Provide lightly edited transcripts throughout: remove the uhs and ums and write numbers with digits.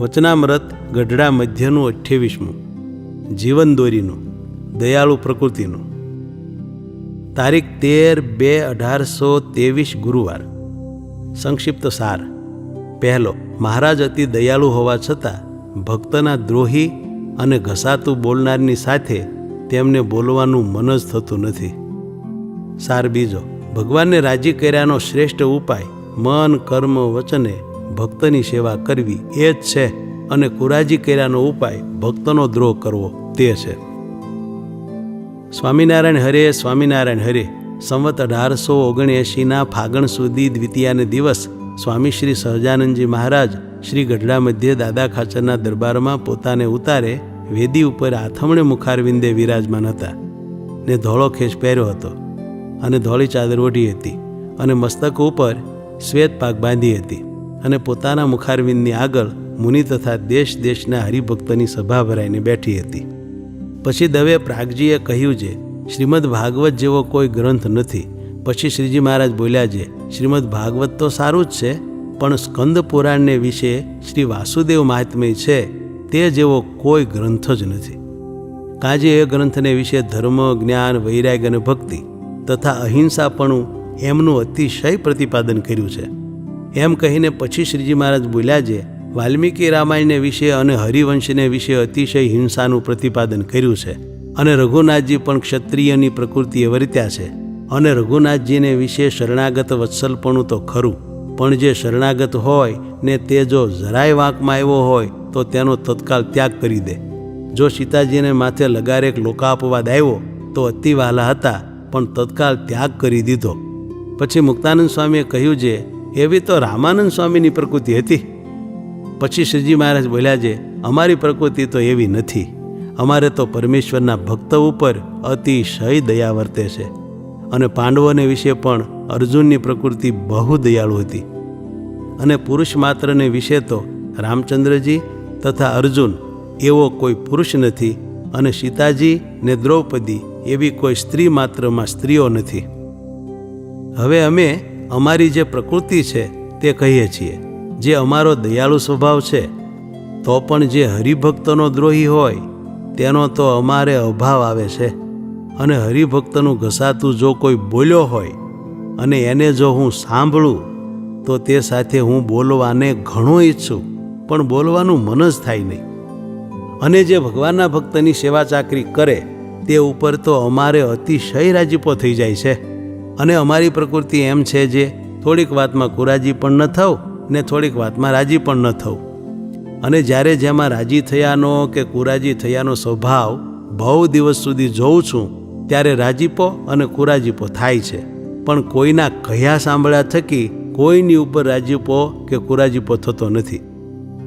વચનામૃત ગઢડા મધ્યનું 28મું, જીવનદોરીનું, દયાળુ પ્રકૃતિનું. તારીખ 13/2/1823 ગુરુવાર. સંક્ષિપ્ત સાર. પહેલો, મહારાજ અતિ દયાળુ હોવા છતાં ભક્તના દ્રોહી અને ઘસાતું બોલનારની સાથે તેમને બોલવાનું મન જ થતું નથી. સાર બીજો, ભગવાનને રાજી કર્યાનો શ્રેષ્ઠ ઉપાય મન કર્મ વચને ભક્તની સેવા કરવી એ જ છે, અને કુરાજી કર્યાનો ઉપાય ભક્તનો દ્રોહ કરવો તે છે. સ્વામિનારાયણ હરે, સ્વામિનારાયણ હરે. સંવત 1879 ફાગણ સુધી દ્વિતીયાને દિવસ સ્વામી શ્રી સહજાનંદજી મહારાજ શ્રી ગઢડા મધ્યે દાદા ખાચરના દરબારમાં પોતાને ઉતારે વેદી ઉપર આથમણે મુખારવિંદે વિરાજમાન હતા ને ધોળો ખેસ પહેર્યો હતો અને ધોળી ચાદર ઓઢી હતી અને મસ્તક ઉપર શ્વેત પાક બાંધી હતી અને પોતાના મુખારવિંદની આગળ મુનિ તથા દેશ દેશના હરિભક્તની સભા ભરાઈને બેઠી હતી. પછી દવે પ્રાગજીએ કહ્યું છે, શ્રીમદ ભાગવત જેવો કોઈ ગ્રંથ નથી. પછી શ્રીજી મહારાજ બોલ્યા છે, શ્રીમદ ભાગવત તો સારું જ છે, પણ સ્કંદ પુરાણને વિશે શ્રી વાસુદેવ મહાત્મ્ય છે તે જેવો કોઈ ગ્રંથ જ નથી. કાજે એ ગ્રંથને વિશે ધર્મ, જ્ઞાન, વૈરાગ્ય અને ભક્તિ તથા અહિંસાપણું એમનું અતિશય પ્રતિપાદન કર્યું છે. એમ કહીને પછી શ્રીજી મહારાજ બોલ્યા છે, વાલ્મીકી રામાયણને વિશે અને હરિવંશને વિશે અતિશય હિંસાનું પ્રતિપાદન કર્યું છે, અને રઘુનાથજી પણ ક્ષત્રિયની પ્રકૃતિએ વર્ત્યા છે, અને રઘુનાથજીને વિશે શરણાગત વત્સલપણું તો ખરું, પણ જે શરણાગત હોય ને તે જો જરાય વાંકમાં આવ્યો હોય તો તેનો તત્કાળ ત્યાગ કરી દે. જો સીતાજીને માથે લગારેક લોકાપવાદ આવ્યો તો અતિ વહાલા હતા, પણ તત્કાળ ત્યાગ કરી દીધો. પછી મુક્તાનંદ સ્વામીએ કહ્યું છે, એવી તો રામાનંદ સ્વામીની પ્રકૃતિ હતી. પછી શ્રીજી મહારાજ બોલ્યા છે, અમારી પ્રકૃતિ તો એવી નથી. અમારે તો પરમેશ્વરના ભક્ત ઉપર અતિશય દયા વર્તે છે. અને પાંડવોને વિશે પણ અર્જુનની પ્રકૃતિ બહુ દયાળુ હતી. અને પુરુષ માત્રને વિશે તો રામચંદ્રજી તથા અર્જુન એવો કોઈ પુરુષ નથી, અને સીતાજી ને દ્રૌપદી એવી કોઈ સ્ત્રી માત્રમાં સ્ત્રીઓ નથી. હવે અમે અમારી જે પ્રકૃતિ છે તે કહીએ છીએ, જે અમારો દયાળુ સ્વભાવ છે. તો પણ જે હરિભક્તનો દ્રોહી હોય તેનો તો અમારે અભાવ આવે છે. અને હરિભક્તનું ઘસાતું જો કોઈ બોલ્યો હોય અને એને જો હું સાંભળું તો તે સાથે હું બોલવાને ઘણો ઈચ્છું, પણ બોલવાનું મન જ થાય નહીં. અને જે ભગવાનના ભક્તની સેવા ચાકરી કરે તે ઉપર તો અમારે અતિશય રાજીપો થઈ જાય છે. અને અમારી પ્રકૃતિ એમ છે, જે થોડીક વાતમાં કુરાજી પણ ન થવું ને થોડીક વાતમાં રાજી પણ ન થવું. અને જ્યારે જેમાં રાજી થયાનો કે કુરાજી થયાનો સ્વભાવ બહુ દિવસ સુધી જોઉં છું, ત્યારે રાજીપો અને કુરાજીપો થાય છે, પણ કોઈના કહ્યા સાંભળ્યા થકી કોઈની ઉપર રાજીપો કે કુરાજીપો થતો નથી.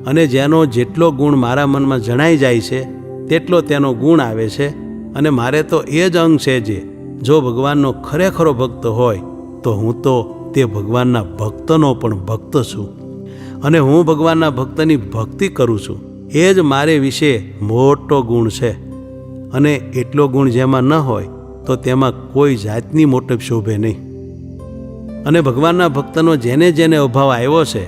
અને જેનો જેટલો ગુણ મારા મનમાં જણાઈ જાય છે તેટલો તેનો ગુણ આવે છે. અને મારે તો એ જ અંગ છે, જે જો ભગવાનનો ખરેખરો ભક્ત હોય તો હું તો તે ભગવાનના ભક્તનો પણ ભક્ત છું, અને હું ભગવાનના ભક્તની ભક્તિ કરું છું. એ જ મારે વિશે મોટો ગુણ છે. અને એટલો ગુણ જેમાં ન હોય તો તેમાં કોઈ જાતની મોટપ શોભે નહીં. અને ભગવાનના ભક્તનો જેને જેને અભાવ આવ્યો છે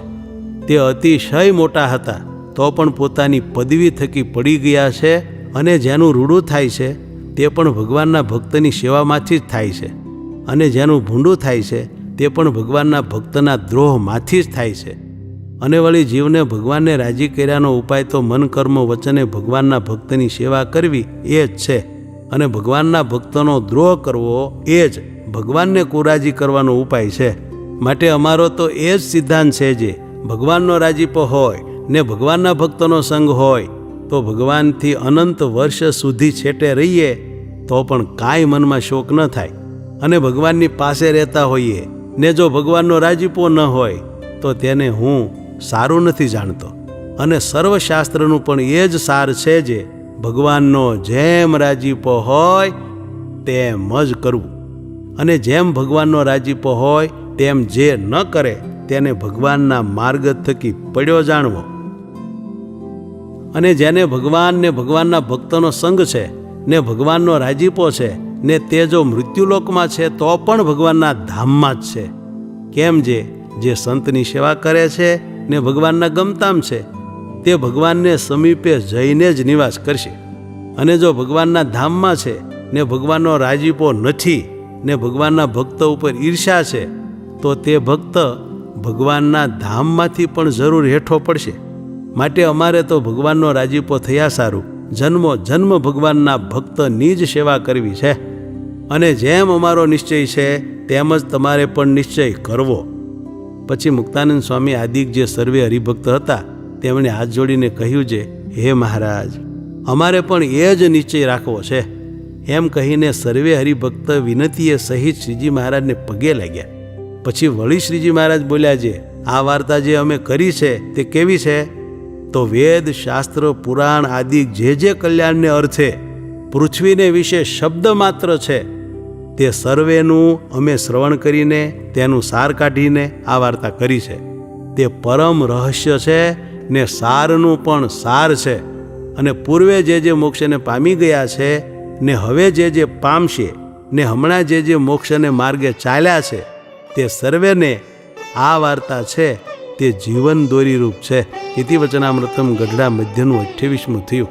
તે અતિશય મોટા હતા તો પણ પોતાની પદવી થકી પડી ગયા છે. અને જેનું રૂડું થાય છે તે પણ ભગવાનના ભક્તની સેવામાંથી જ થાય છે. અને જેનું ભૂંડું થાય છે તે પણ ભગવાનના ભક્તના દ્રોહમાંથી જ થાય છે. અને વળી જીવને ભગવાનને રાજી કર્યાનો ઉપાય તો મન કર્મ વચને ભગવાનના ભક્તની સેવા કરવી એ જ છે. અને ભગવાનના ભક્તનો દ્રોહ કરવો એ જ ભગવાનને કુરાજી કરવાનો ઉપાય છે. માટે અમારો તો એ જ સિદ્ધાંત છે, જે ભગવાનનો રાજીપો હોય ને ભગવાનના ભક્તનો સંગ હોય તો ભગવાનથી અનંત વર્ષ સુધી છેટે રહીએ તો પણ કાંઈ મનમાં શોક ન થાય. અને ભગવાનની પાસે રહેતા હોઈએ ને જો ભગવાનનો રાજીપો ન હોય તો તેને હું સારું નથી જાણતો. અને સર્વશાસ્ત્રનું પણ એ જ સાર છે, જે ભગવાનનો જેમ રાજીપો હોય તેમ જ કરવું, અને જેમ ભગવાનનો રાજીપો હોય તેમ જે ન કરે તેને ભગવાનના માર્ગ થકી પડ્યો જાણવો. અને જેને ભગવાન ને ભગવાનના ભક્તનો સંગ છે ને ભગવાનનો રાજીપો છે ને તે જો મૃત્યુલોકમાં છે તો પણ ભગવાનના ધામમાં જ છે. કેમ જે સંતની સેવા કરે છે ને ભગવાનના ગમતામ છે તે ભગવાનને સમીપે જઈને જ નિવાસ કરશે. અને જો ભગવાનના ધામમાં છે ને ભગવાનનો રાજીપો નથી ને ભગવાનના ભક્ત ઉપર ઈર્ષા છે, તો તે ભક્ત ભગવાનના ધામમાંથી પણ જરૂર હેઠો પડશે. માટે અમારે તો ભગવાનનો રાજીપો થયા સારું જન્મો જન્મ ભગવાનના ભક્તની જ સેવા કરવી છે. અને જેમ અમારો નિશ્ચય છે તેમ જ તમારે પણ નિશ્ચય કરવો. પછી મુક્તાનંદ સ્વામી આદિક જે સર્વે હરિભક્ત હતા તેમણે હાથ જોડીને કહ્યું છે, હે મહારાજ, અમારે પણ એ જ નિશ્ચય રાખવો છે. એમ કહીને સર્વે હરિભક્ત વિનતીએ સહિત શ્રીજી મહારાજને પગે લાગ્યા. પછી વળી શ્રીજી મહારાજ બોલ્યા છે, આ વાર્તા જે અમે કરી છે તે કેવી છે? તો વેદ શાસ્ત્ર પુરાણ આદિ જે કલ્યાણને અર્થે પૃથ્વીને વિશે શબ્દ માત્ર છે તે સર્વેનું અમે શ્રવણ કરીને તેનું સાર કાઢીને આ વાર્તા કરી છે. તે પરમ રહસ્ય છે ને સારનું પણ સાર છે. અને પૂર્વે જે મોક્ષને પામી ગયા છે ને હવે જે પામશે ને હમણાં જે મોક્ષને માર્ગે ચાલ્યા છે તે સર્વેને આ વાર્તા છે તે જીવન દોરીરૂપ છે. ઇતિ વચનામૃતમ ગઢડા મધ્યનું 28મું થયું.